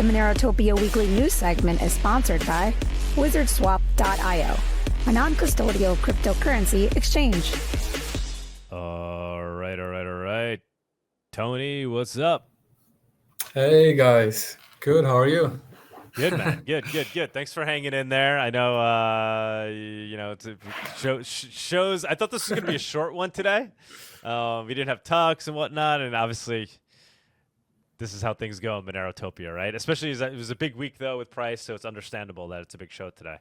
The MoneroTopia weekly news segment is sponsored by WizardSwap.io, a non-custodial cryptocurrency exchange. All right. Tony, what's up? Hey guys, good. How are you? Good, man. Good. Thanks for hanging in there. I know, it's shows. I thought this was going to be a short one today. We didn't have talks and whatnot, and obviously, this is how things go in MoneroTopia, right? Especially as it was a big week though with price, so it's understandable that it's a big show today.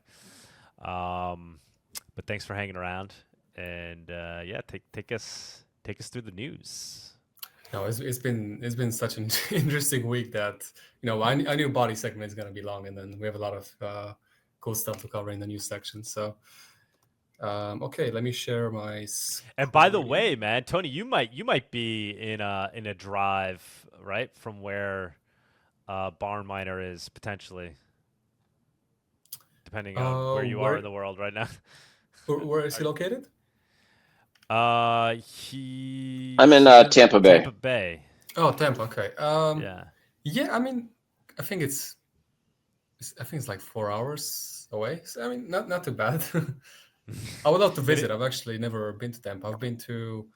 But thanks for hanging around, and take us through the news. No, it's been such an interesting week that I knew body segment is gonna be long, and then we have a lot of cool stuff to cover in the news section. So, okay, let me share my screen. And by the way, man, Tony, you might be in a drive, right, from where Barn Miner is potentially, depending on where you are in the world right now. Where is he located? I'm in Tampa Bay. Tampa Bay. Oh, Tampa. Okay. Yeah. I mean, I think it's like 4 hours away. So I mean, not too bad. I would love to visit. I've actually never been to Tampa. I've been to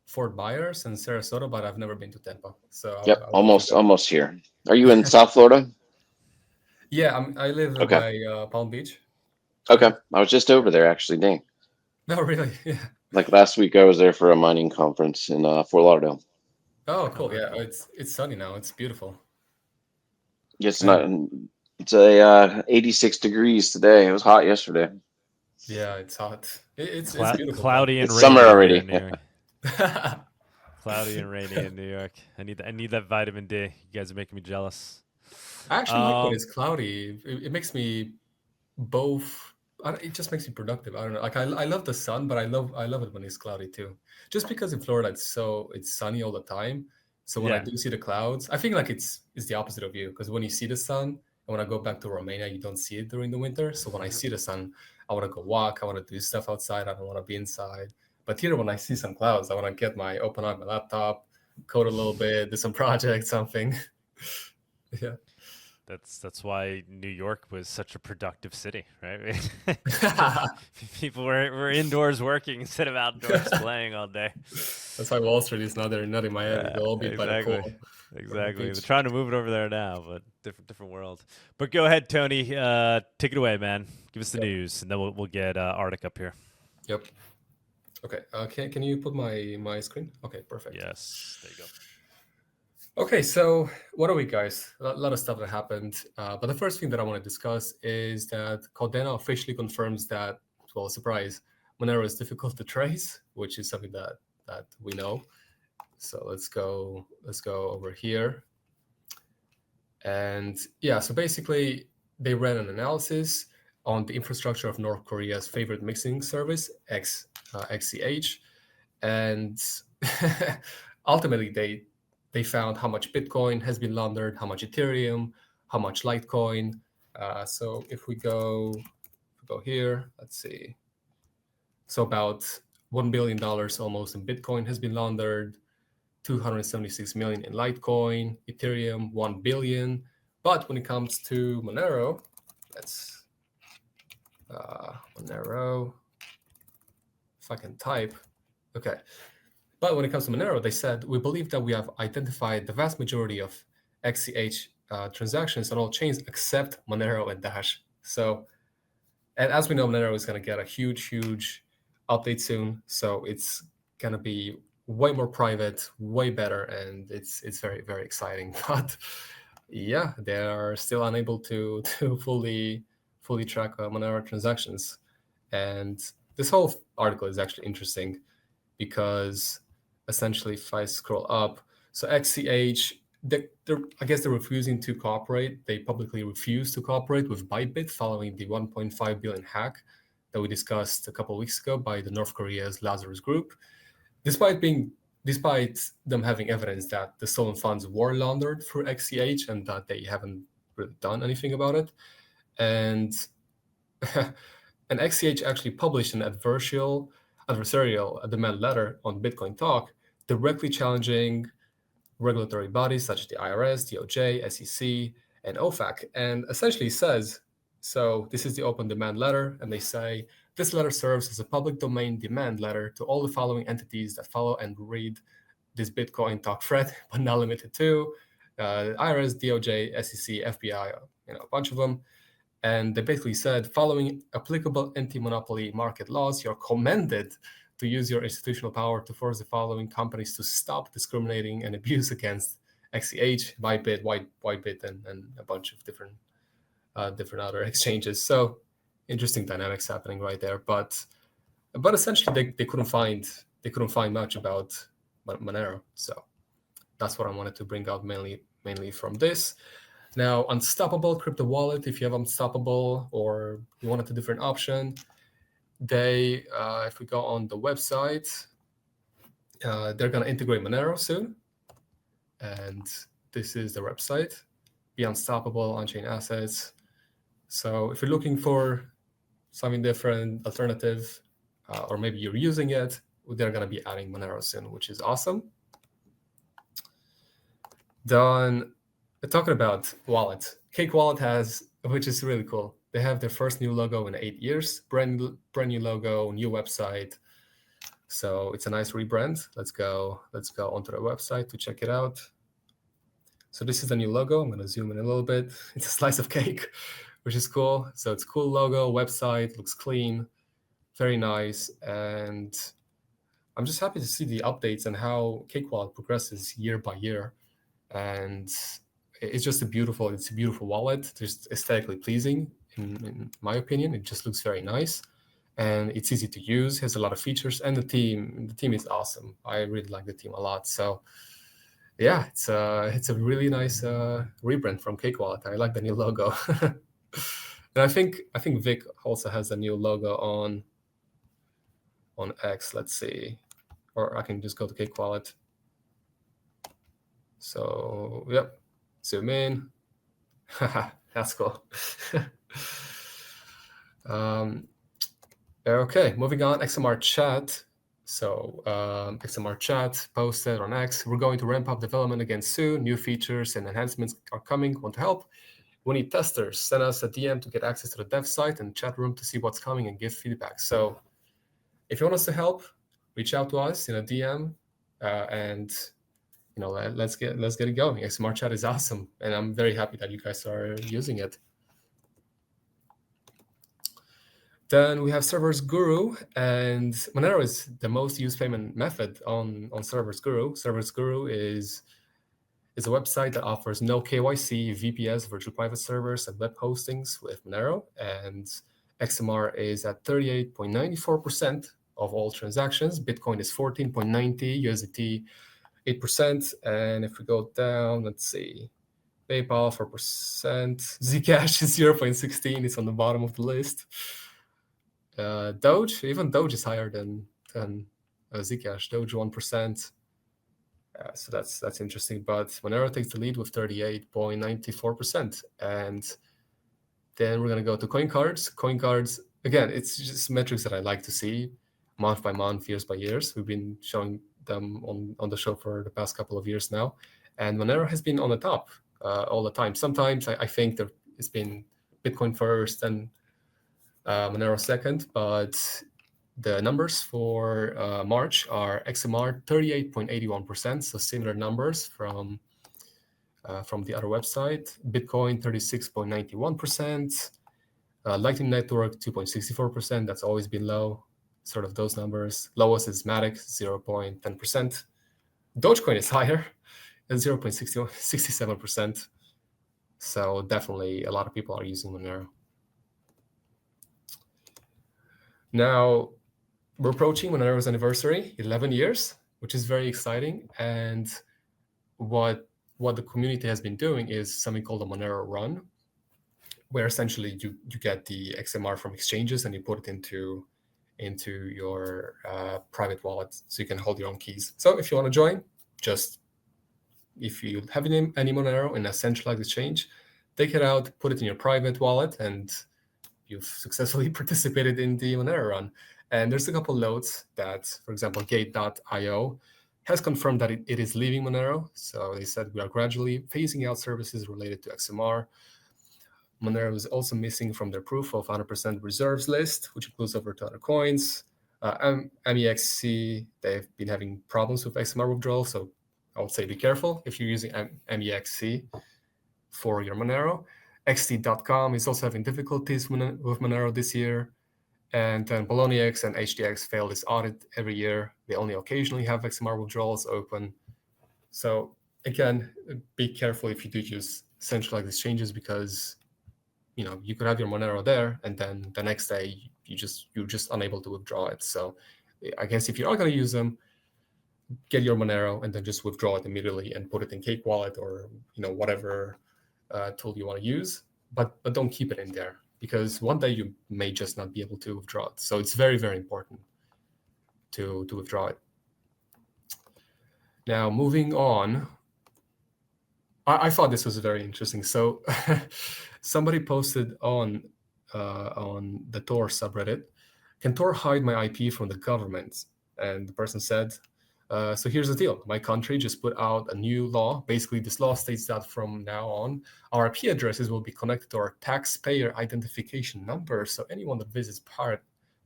Fort Myers and Sarasota, but I've never been to Tampa. So yep, almost here. Are you in South Florida? Yeah, I live by Palm Beach. Okay, I was just over there actually. Dang. No, really? Yeah. Like last week, I was there for a mining conference in Fort Lauderdale. Oh, cool! Yeah, it's sunny now. It's beautiful. It's not. It's 86 degrees today. It was hot yesterday. Yeah, it's hot. It's beautiful. Cloudy and rainy. Summer already. Cloudy and rainy in New York. I need that vitamin D. You guys are making me jealous. I actually like when it's cloudy. It makes me both. It just makes me productive. I don't know. Like I love the sun, but I love it when it's cloudy too. Just because in Florida it's sunny all the time. So when I do see the clouds, I think like it's the opposite of you, because when you see the sun, and when I go back to Romania, you don't see it during the winter. So when I see the sun, I want to go walk. I want to do stuff outside. I don't want to be inside. But here, when I see some clouds, I want to open up my laptop, code a little bit, do some project, something. Yeah. That's why New York was such a productive city, right? People were indoors working instead of outdoors playing all day. That's why Wall Street is not in Miami. They'll all be by the pool. Exactly. They're trying to move it over there now, but different world. But go ahead, Tony. Take it away, man. Give us the news, and then we'll get Arctic up here. Yep. Okay. Can you put my screen? Okay, perfect. Yes. There you go. Okay, so what are we, guys? A lot of stuff that happened. But the first thing that I want to discuss is that Caldena officially confirms that, well, surprise, Monero is difficult to trace, which is something that we know. So let's go over here. And yeah, so basically they ran an analysis on the infrastructure of North Korea's favorite mixing service, XCH, and ultimately they found how much Bitcoin has been laundered, how much Ethereum, how much Litecoin. So if we go here, let's see. So about $1 billion almost in Bitcoin has been laundered, 276 million in Litecoin, Ethereum 1 billion. But when it comes to Monero, let's Monero. If I can type, okay. But when it comes to Monero, they said, we believe that we have identified the vast majority of XCH transactions on all chains except Monero and Dash. So, and as we know, Monero is going to get a huge update soon. So it's going to be way more private, way better, and it's very, very exciting. But yeah, they are still unable to fully track Monero transactions. And this whole article is actually interesting because essentially, if I scroll up, so XCH, I guess they're refusing to cooperate. They publicly refuse to cooperate with Bybit following the 1.5 billion hack that we discussed a couple of weeks ago by the North Korea's Lazarus Group, despite them having evidence that the stolen funds were laundered through XCH and that they haven't really done anything about it. And XCH actually published an adversarial demand letter on Bitcoin Talk, directly challenging regulatory bodies such as the IRS, DOJ, SEC, and OFAC, and essentially says, so this is the open demand letter, and they say, this letter serves as a public domain demand letter to all the following entities that follow and read this Bitcoin talk thread, but not limited to IRS, DOJ, SEC, FBI, a bunch of them. And they basically said, following applicable anti-monopoly market laws, you're commended to use your institutional power to force the following companies to stop discriminating and abuse against XCH, Bybit, Whitebit, and a bunch of different other exchanges. So interesting dynamics happening right there. But essentially, they couldn't find much about Monero. So that's what I wanted to bring out mainly from this. Now, Unstoppable Crypto Wallet, if you have Unstoppable or you wanted a different option, they, if we go on the website, they're going to integrate Monero soon. And this is the website, Be Unstoppable, on-chain assets. So if you're looking for something different, alternative, or maybe you're using it, they're going to be adding Monero soon, which is awesome. Then talking about wallet, Cake Wallet has, which is really cool. They have their first new logo in 8 years, brand new logo, new website. So it's a nice rebrand. Let's go onto the website to check it out. So this is the new logo. I'm going to zoom in a little bit. It's a slice of cake, which is cool. So it's cool logo, website, looks clean, very nice. And I'm just happy to see the updates and how Cake Wallet progresses year by year. And it's just a beautiful wallet, just aesthetically pleasing, in my opinion. It just looks very nice. And it's easy to use, has a lot of features, and the team is awesome. I really like the team a lot. So yeah, it's a really nice rebrand from Cake Wallet. I like the new logo. And I think Vic also has a new logo on X. Let's see, or I can just go to Cake Wallet. So yep, zoom in. That's cool. Okay, moving on, XMR chat. So XMR chat posted on X. We're going to ramp up development again soon. New features and enhancements are coming. Want to help? We need testers. Send us a DM to get access to the dev site and chat room to see what's coming and give feedback. So if you want us to help, reach out to us in a DM, and let's get it going. XMR chat is awesome, and I'm very happy that you guys are using it. Then we have Servers Guru, and Monero is the most used payment method on Servers Guru. Servers Guru is a website that offers no KYC, VPS, virtual private servers, and web hostings with Monero. And XMR is at 38.94% of all transactions. Bitcoin is 14.90, USDT 8%. And if we go down, let's see, PayPal 4%, Zcash is 0.16. It's on the bottom of the list. Doge, even Doge is higher than Zcash. Doge 1%. So that's interesting. But Monero takes the lead with 38.94%. And then we're going to go to coin cards. Coin cards, again, it's just metrics that I like to see month by month, years by years. We've been showing them on the show for the past couple of years now. And Monero has been on the top all the time. Sometimes I think there has been Bitcoin first and Monero second, but the numbers for March are XMR 38.81%, so similar numbers from the other website. Bitcoin 36.91%, Lightning Network 2.64%. That's always been low, sort of those numbers. Lowest is Matic 0.10%. Dogecoin is higher at 0.67%. So definitely a lot of people are using Monero. Now, we're approaching Monero's anniversary, 11 years, which is very exciting. And what the community has been doing is something called a Monero Run, where essentially you get the XMR from exchanges and you put it into your private wallet so you can hold your own keys. So if you want to join, just if you have any Monero in a centralized exchange, take it out, put it in your private wallet, and you've successfully participated in the Monero Run. And there's a couple nodes that, for example, Gate.io has confirmed that it is leaving Monero. So they said we are gradually phasing out services related to XMR. Monero is also missing from their proof of 100% reserves list, which includes over 200 coins. MEXC, they've been having problems with XMR withdrawal, so I would say be careful if you're using MEXC for your Monero. XT.com is also having difficulties with Monero this year. And then Bolognax and HDX fail this audit every year. They only occasionally have XMR withdrawals open. So again, be careful if you do use centralized exchanges, because you could have your Monero there, and then the next day you're just unable to withdraw it. So I guess if you are going to use them, get your Monero and then just withdraw it immediately and put it in Cake Wallet or whatever tool you want to use, but don't keep it in there, because one day you may just not be able to withdraw it. So it's very, very important to withdraw it. Now, moving on, I thought this was very interesting. So somebody posted on the Tor subreddit, "Can Tor hide my IP from the government?" And the person said, so here's the deal. My country just put out a new law. Basically, this law states that from now on, our IP addresses will be connected to our taxpayer identification number. So anyone that visits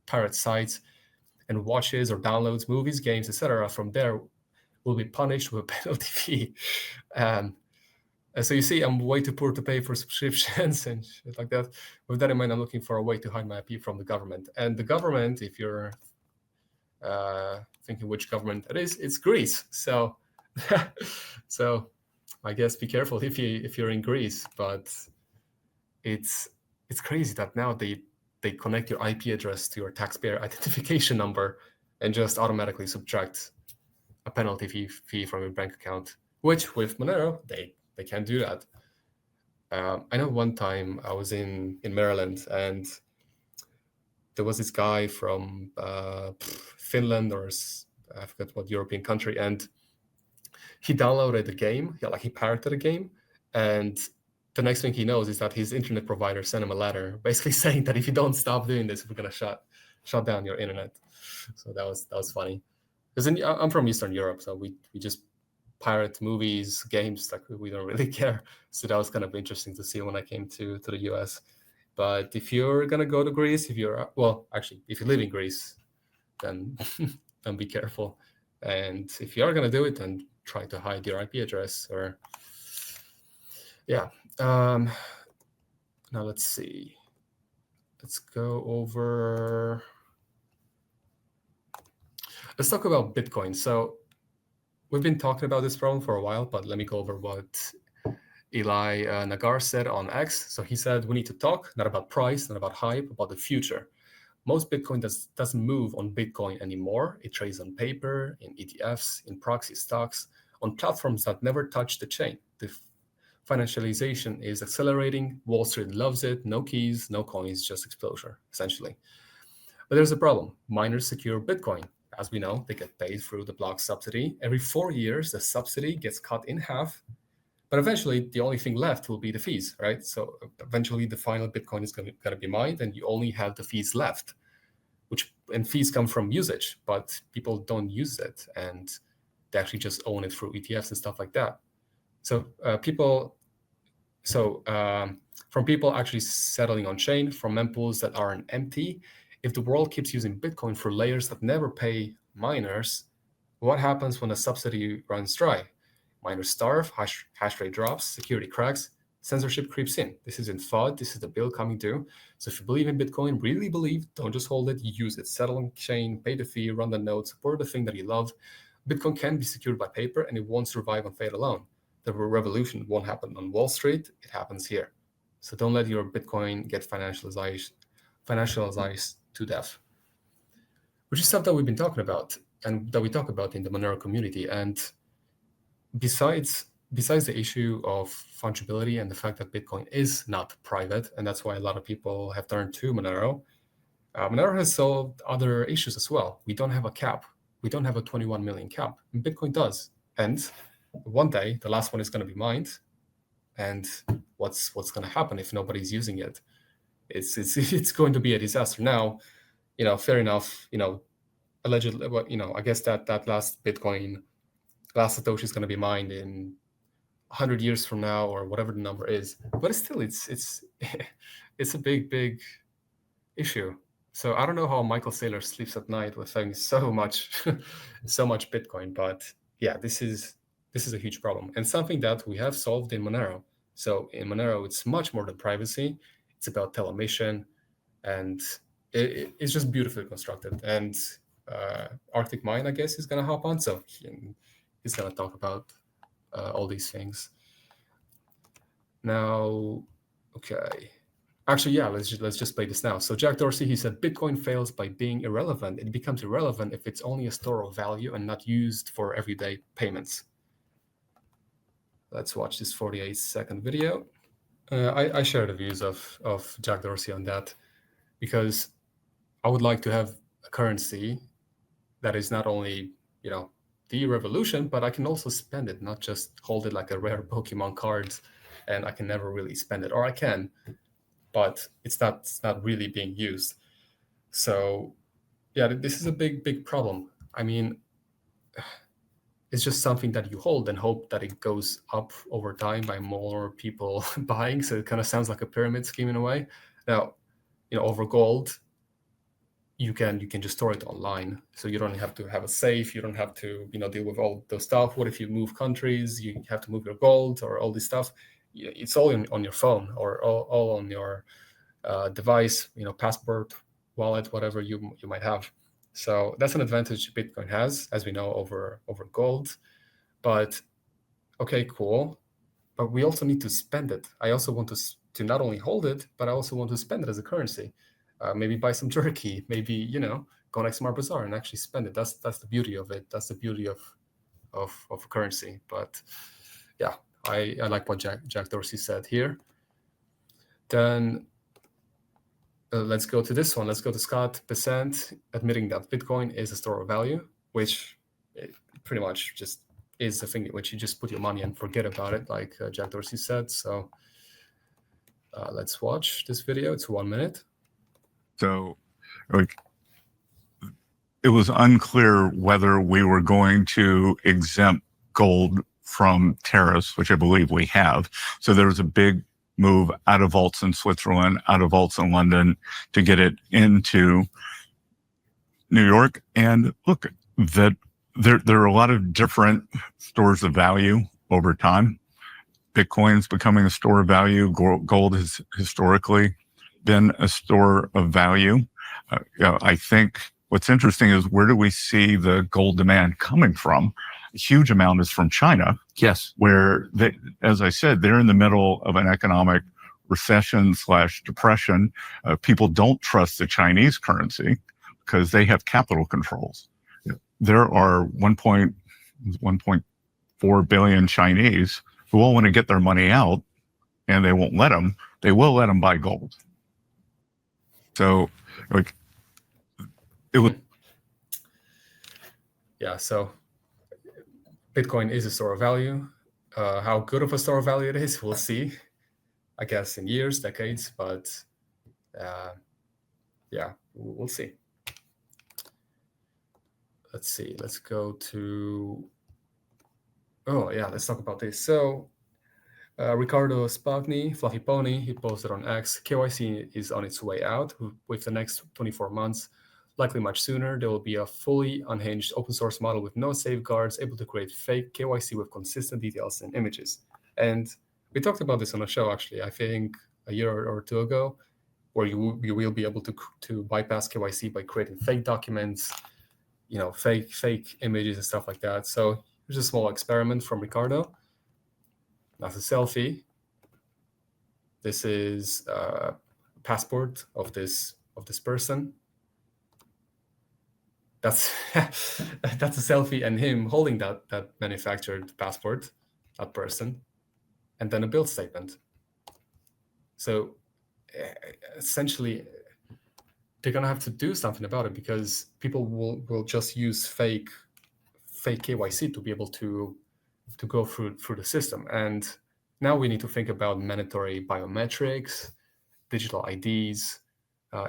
pirate sites and watches or downloads movies, games, etc., from there will be punished with a penalty fee. So you see, I'm way too poor to pay for subscriptions and shit like that. With that in mind, I'm looking for a way to hide my IP from the government. And the government, if you're thinking which government it is, it's Greece. So, so I guess be careful if you're in Greece. But it's crazy that now they connect your IP address to your taxpayer identification number and just automatically subtract a penalty fee from your bank account. Which with Monero they can't do that. I know one time I was in Maryland, and there was this guy from Finland, or I forget what European country, and he downloaded a game. He pirated a game, and the next thing he knows is that his internet provider sent him a letter basically saying that if you don't stop doing this, we're gonna shut down your internet. So that was funny. Because I'm from Eastern Europe, so we just pirate movies, games, like we don't really care. So that was kind of interesting to see when I came to the US. But if you're gonna go to Greece, if you live in Greece, then then be careful. And if you are gonna do it, then try to hide your IP address. Or now let's see. Let's go over. Let's talk about Bitcoin. So we've been talking about this problem for a while, but let me go over what Eli Nagar said on X. So he said, we need to talk, not about price, not about hype, about the future. Most Bitcoin doesn't move on Bitcoin anymore. It trades on paper, in ETFs, in proxy stocks, on platforms that never touch the chain. The financialization is accelerating. Wall Street loves it. No keys, no coins, just exposure, essentially. But there's a problem. Miners secure Bitcoin. As we know, they get paid through the block subsidy. Every 4 years, the subsidy gets cut in half. But eventually, the only thing left will be the fees, right? So eventually, the final Bitcoin is going to be mined, and you only have the fees left, and fees come from usage, but people don't use it, and they actually just own it through ETFs and stuff like that. So from people actually settling on chain, from mempools that are empty, if the world keeps using Bitcoin for layers that never pay miners, what happens when the subsidy runs dry? Miners starve, hash rate drops, security cracks, censorship creeps in. This isn't FUD, this is the bill coming due. So if you believe in Bitcoin, really believe, don't just hold it, use it. Settle on chain, pay the fee, run the node, support the thing that you love. Bitcoin can be secured by paper, and it won't survive on faith alone. The revolution won't happen on Wall Street, it happens here. So don't let your Bitcoin get financialized to death, which is stuff that we've been talking about and that we talk about in the Monero community. And besides the issue of fungibility and the fact that Bitcoin is not private, and that's why a lot of people have turned to Monero, Monero has solved other issues as well. We don't have a cap. We don't have a 21 million cap. And Bitcoin does. And one day, the last one is going to be mined. And what's going to happen if nobody's using it? It's going to be a disaster. Now, fair enough, allegedly, I guess that last Bitcoin last Satoshi is going to be mined in 100 years from now, or whatever the number is. But still, it's it's a big issue. So I don't know how Michael Saylor sleeps at night with having so much Bitcoin, but yeah, this is a huge problem, and something that we have solved in Monero. So in Monero, it's much more than privacy. It's about telemission, and it's just beautifully constructed. And Arctic Mine, I guess, is going to hop on, so he's going to talk about all these things. Now, okay. Actually, yeah, let's just play this now. So Jack Dorsey, he said, Bitcoin fails by being irrelevant. It becomes irrelevant if it's only a store of value and not used for everyday payments. Let's watch this 48-second video. I share the views of Jack Dorsey on that, because I would like to have a currency that is not only, the revolution, but I can also spend it, not just hold it like a rare Pokemon card and I can never really spend it. Or I can, but it's not really being used. So yeah, this is a big problem. I mean, it's just something that you hold and hope that it goes up over time by more people buying. So it kind of sounds like a pyramid scheme in a way. Now, over gold, you can just store it online. So you don't have to have a safe. You don't have to deal with all those stuff. What if you move countries? You have to move your gold or all this stuff. It's all on your phone or all on your device, passport, wallet, whatever you might have. So that's an advantage Bitcoin has, as we know, over gold. But okay, cool. But we also need to spend it. I also want to not only hold it, but I also want to spend it as a currency. Maybe buy some jerky. Maybe go on XMR Bazaar and actually spend it. That's the beauty of it. That's the beauty of currency. But yeah, I like what Jack Dorsey said here. Then let's go to this one. Let's go to Scott Besant admitting that Bitcoin is a store of value, which pretty much just is the thing in which you just put your money and forget about it, like Jack Dorsey said. So let's watch this video. It's 1 minute. So, it was unclear whether we were going to exempt gold from tariffs, which I believe we have. So there was a big move out of vaults in Switzerland, out of vaults in London to get it into New York. And look, that there are a lot of different stores of value over time. Bitcoin's becoming a store of value. Gold has historically been a store of value. I think what's interesting is, where do we see the gold demand coming from? A huge amount is from China. Yes. Where they, as I said, they're in the middle of an economic recession/depression. People don't trust the Chinese currency because they have capital controls. There are 1.4 billion Chinese who all want to get their money out, and they won't let them. They will let them buy gold. So, it was. Yeah, so Bitcoin is a store of value. How good of a store of value it is, we'll see, I guess, in years, decades, but yeah, we'll see. Let's see, let's go to, let's talk about this. So Ricardo Spagni, Fluffy Pony, he posted on X, KYC is on its way out with the next 24 months. Likely much sooner, there will be a fully unhinged open source model with no safeguards, able to create fake KYC with consistent details and images. And we talked about this on a show, actually, I think a year or two ago, where you will be able to bypass KYC by creating fake documents, fake images and stuff like that. So here's a small experiment from Ricardo. That's a selfie. This is a passport of this person. That's that's a selfie and him holding that manufactured passport, that person, and then a build statement. So essentially, they're gonna have to do something about it, because people will just use fake KYC to be able to go through the system. And now we need to think about mandatory biometrics, digital IDs,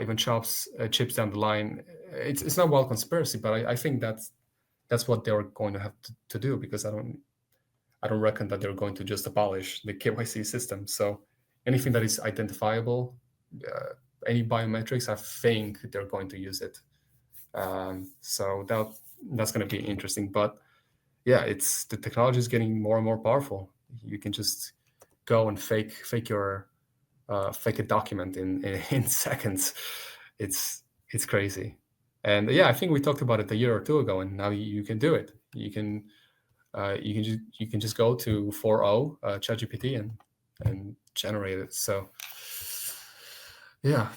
even chips down the line. It's not wild conspiracy, but I think that's that's what they're going to have to do, because I don't reckon that they're going to just abolish the KYC system. So anything that is identifiable, any biometrics, I think they're going to use it. So that's going to be interesting. But yeah, the technology is getting more and more powerful. You can just go and fake a document in seconds. It's crazy. And yeah, I think we talked about it a year or two ago, and now you can do it. You can just go to 4.0 ChatGPT and generate it. So yeah.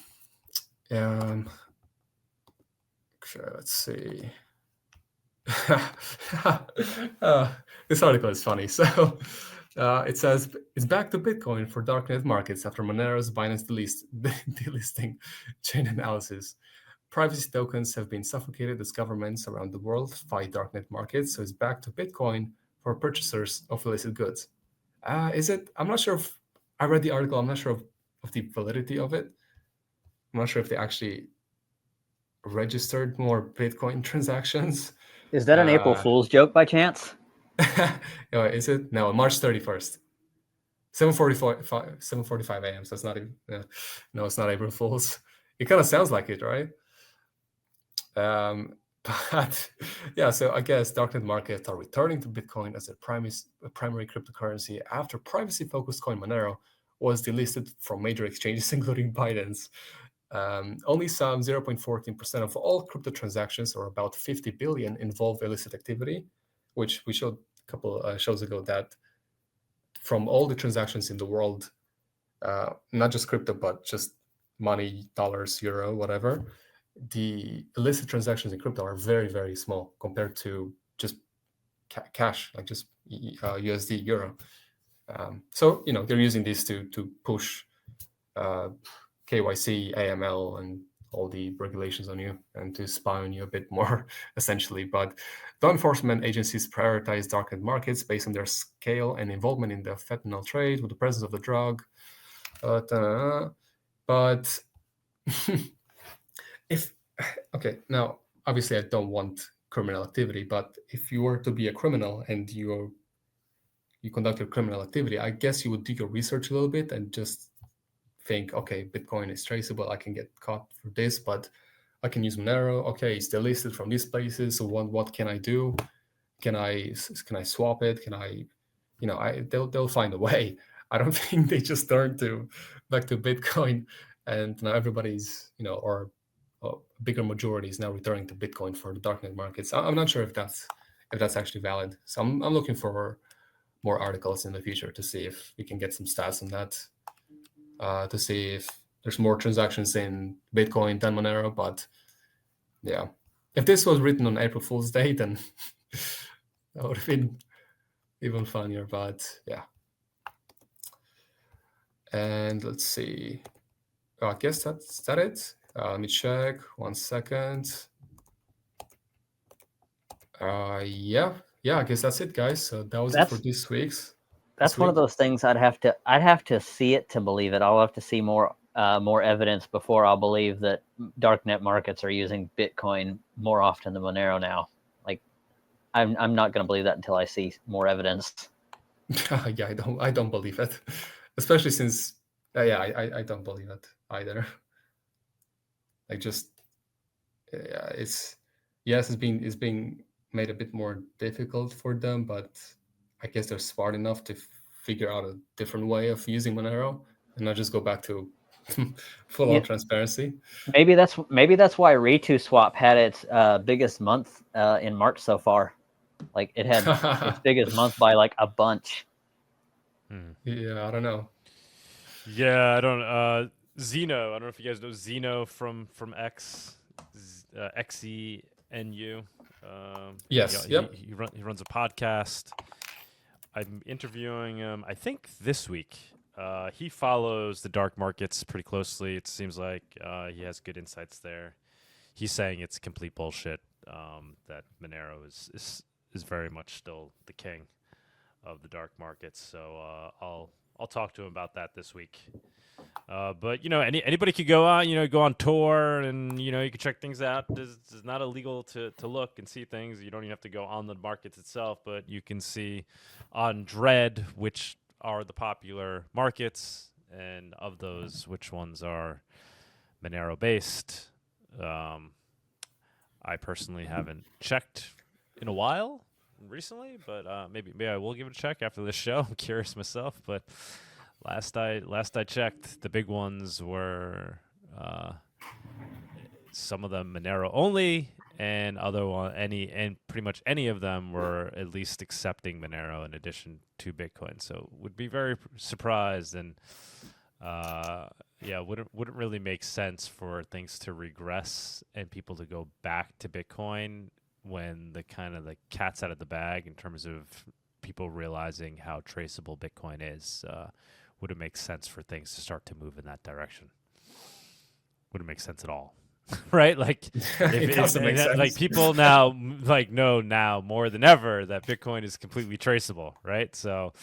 Let's see. This article is funny. So it says it's back to Bitcoin for darknet markets after Monero's Binance delisting chain analysis. Privacy tokens have been suffocated as governments around the world fight darknet markets, so it's back to Bitcoin for purchasers of illicit goods. Is it? I'm not sure if I read the article. I'm not sure of the validity of it. I'm not sure if they actually registered more Bitcoin transactions. Is that an April Fool's joke by chance? Is it? No, March 31st. 7:45 a.m. So it's not even. No, it's not April Fool's. It kind of sounds like it, right? But yeah, so I guess darknet markets are returning to Bitcoin as their primary cryptocurrency after privacy-focused coin Monero was delisted from major exchanges, including Binance. Only some 0.14% of all crypto transactions, or about 50 billion, involve illicit activity, which we showed a couple shows ago that from all the transactions in the world, not just crypto, but just money, dollars, euro, whatever, the illicit transactions in crypto are very, very small compared to just cash, like just USD, euro. So, they're using this to push KYC, AML, and all the regulations on you, and to spy on you a bit more, essentially. But law enforcement agencies prioritize darknet markets based on their scale and involvement in the fentanyl trade with the presence of the drug. But now, obviously I don't want criminal activity, but if you were to be a criminal and you conducted criminal activity, I guess you would do your research a little bit and just think, okay, Bitcoin is traceable, I can get caught for this, but I can use Monero. Okay, it's delisted from these places, so what can I do? Can I swap it? Can I, they'll find a way. I don't think they just turn back to Bitcoin, and now everybody's, or a bigger majority is now returning to Bitcoin for the darknet markets. I'm not sure if that's actually valid. So I'm looking for more articles in the future to see if we can get some stats on that, to see if there's more transactions in Bitcoin than Monero. But yeah, if this was written on April Fool's Day, then that would have been even funnier. But yeah. And let's see. I guess that's it. Let me check 1 second. Yeah, I guess that's it, guys. So that was it for this week's. That's one of those things I'd have to see it to believe it. I'll have to see more evidence before I'll believe that darknet markets are using Bitcoin more often than Monero now. Like, I'm not going to believe that until I see more evidence. Yeah, I don't believe it, especially since I don't believe it either. Like, just it's being made a bit more difficult for them, but I guess they're smart enough to figure out a different way of using Monero and not just go back to full-on transparency. Maybe that's why ReToSwap had its biggest month in March so far. Like, it had its biggest month by like a bunch. Yeah, I don't know. Yeah, I don't. Zeno. I don't know if you guys know Zeno from XENU. Yes. Yep. He runs a podcast. I'm interviewing him, I think, this week. He follows the dark markets pretty closely. It seems like he has good insights there. He's saying it's complete bullshit, that Monero is very much still the king of the dark markets. So I'll talk to him about that this week. But anybody could go on, go on tour, and you can check things out. It's not illegal to look and see things. You don't even have to go on the markets itself, but you can see on Dread which are the popular markets, and of those, which ones are Monero based. I personally haven't checked in a while recently, but maybe I will give it a check after this show. I'm curious myself, but last I checked, the big ones were some of them Monero only, and pretty much any of them were at least accepting Monero in addition to Bitcoin. So would be very surprised, and wouldn't really make sense for things to regress and people to go back to Bitcoin when the cat's out of the bag in terms of people realizing how traceable Bitcoin is. Wouldn't make sense for things to start to move in that direction. Wouldn't make sense at all. Right? Like, It doesn't make sense. Like people now know now more than ever that Bitcoin is completely traceable, right? So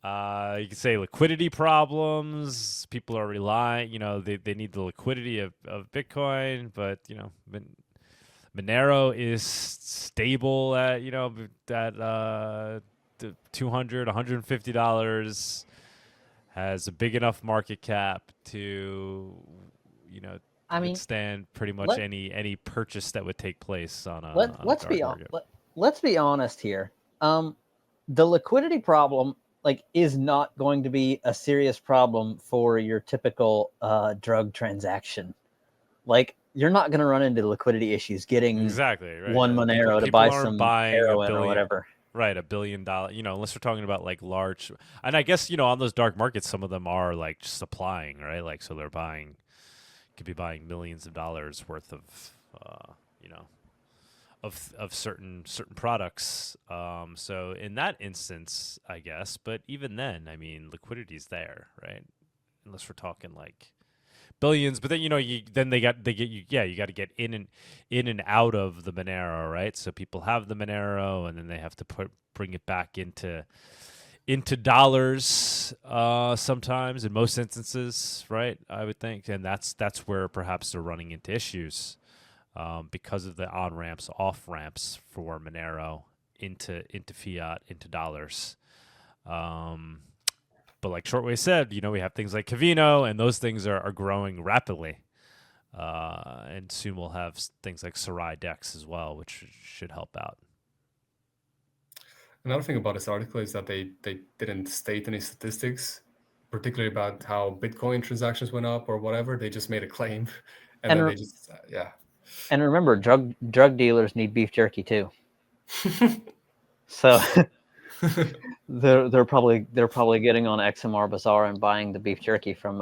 you could say liquidity problems. People are relying, they need the liquidity of Bitcoin, but Monero is stable at $200, $150. Has a big enough market cap to, withstand pretty much any purchase that would take place on a. Let's be honest here. The liquidity problem is not going to be a serious problem for your typical drug transaction. You're not going to run into liquidity issues getting exactly right. one Monero to buy some heroin or whatever. Right, $1 billion, unless we're talking about large, and I guess, on those dark markets, some of them are just supplying, right? So they're could be buying millions of dollars worth of, of certain products. So in that instance, I guess, but even then, I mean, liquidity's there, right? Unless we're talking billions, but then you got to get in and out of the Monero, right? So people have the Monero, and then they have to bring it back into dollars sometimes, in most instances, right? I would think, and that's where perhaps they're running into issues because of the on ramps, off ramps for Monero into fiat, into dollars. But like Shortwave said, we have things like Cavino, and those things are growing rapidly. And soon we'll have things like Sarai Dex as well, which should help out. Another thing about this article is that they didn't state any statistics, particularly about how Bitcoin transactions went up or whatever. They just made a claim, and then they just And remember, drug dealers need beef jerky too. So they're probably getting on XMR Bazaar and buying the beef jerky from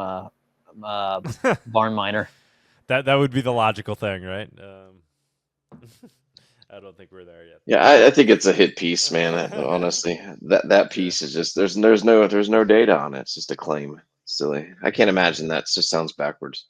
Barn Miner. That would be the logical thing, right? I don't think we're there yet. Yeah, I think it's a hit piece, man. Honestly, that piece is just there's no data on it. It's just a claim. Silly. I can't imagine that. It just sounds backwards.